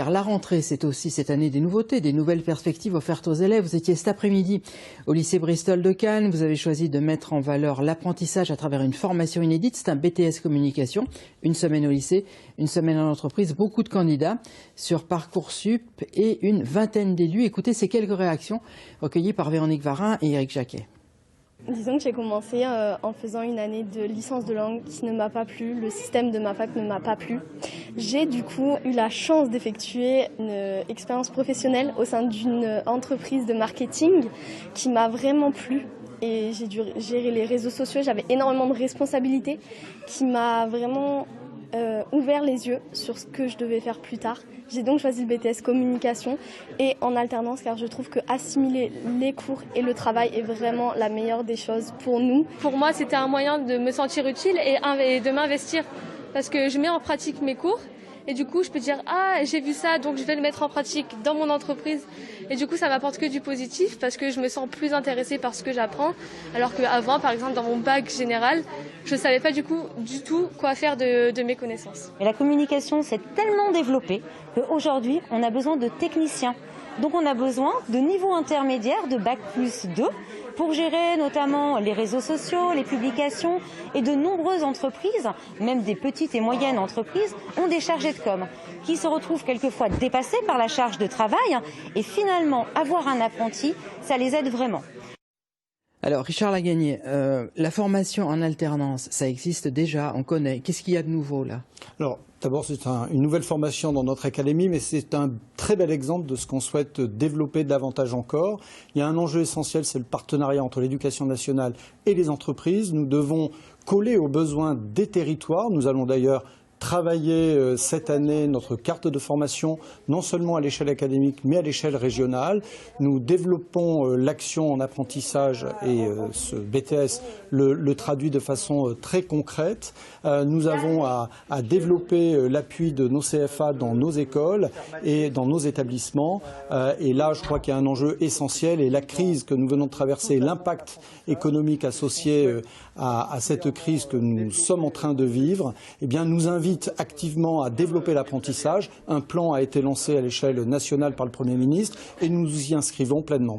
La rentrée, c'est aussi cette année des nouveautés, des nouvelles perspectives offertes aux élèves. Vous étiez cet après-midi au lycée Bristol de Cannes. Vous avez choisi de mettre en valeur l'apprentissage à travers une formation inédite. C'est un BTS communication, une semaine au lycée, une semaine en entreprise. Beaucoup de candidats sur Parcoursup et une vingtaine d'élus. Écoutez ces quelques réactions recueillies par Véronique Varin et Éric Jacquet. Disons que j'ai commencé en faisant une année de licence de langue qui ne m'a pas plu, le système de ma fac ne m'a pas plu. J'ai du coup eu la chance d'effectuer une expérience professionnelle au sein d'une entreprise de marketing qui m'a vraiment plu. Et j'ai dû gérer les réseaux sociaux, j'avais énormément de responsabilités qui m'a vraiment ouvert les yeux sur ce que je devais faire plus tard. J'ai donc choisi le BTS communication et en alternance car je trouve que assimiler les cours et le travail est vraiment la meilleure des choses pour nous. Pour moi, c'était un moyen de me sentir utile et de m'investir parce que je mets en pratique mes cours. Et du coup, je peux dire, ah, j'ai vu ça, donc je vais le mettre en pratique dans mon entreprise. Et du coup, ça m'apporte que du positif parce que je me sens plus intéressée par ce que j'apprends. Alors qu'avant, par exemple, dans mon bac général, je ne savais pas du tout quoi faire de mes connaissances. Et la communication s'est tellement développée qu'aujourd'hui, on a besoin de techniciens. Donc on a besoin de niveau intermédiaire, de Bac+2, pour gérer notamment les réseaux sociaux, les publications. Et de nombreuses entreprises, même des petites et moyennes entreprises, ont des chargés de com qui se retrouvent quelquefois dépassés par la charge de travail. Et finalement, avoir un apprenti, ça les aide vraiment. Alors Richard Lagagné, la formation en alternance, ça existe déjà, on connaît. Qu'est-ce qu'il y a de nouveau là? Alors, d'abord, c'est une nouvelle formation dans notre académie, mais c'est un très bel exemple de ce qu'on souhaite développer davantage encore. Il y a un enjeu essentiel, c'est le partenariat entre l'éducation nationale et les entreprises. Nous devons coller aux besoins des territoires. Nous allons d'ailleurs travailler cette année notre carte de formation, non seulement à l'échelle académique, mais à l'échelle régionale. Nous développons l'action en apprentissage et ce BTS le traduit de façon très concrète. Nous avons à développer l'appui de nos CFA dans nos écoles et dans nos établissements. Et là, je crois qu'il y a un enjeu essentiel et la crise que nous venons de traverser, l'impact économique associé à cette crise que nous sommes en train de vivre, eh bien, nous invite activement à développer l'apprentissage. Un plan a été lancé à l'échelle nationale par le Premier ministre et nous nous y inscrivons pleinement.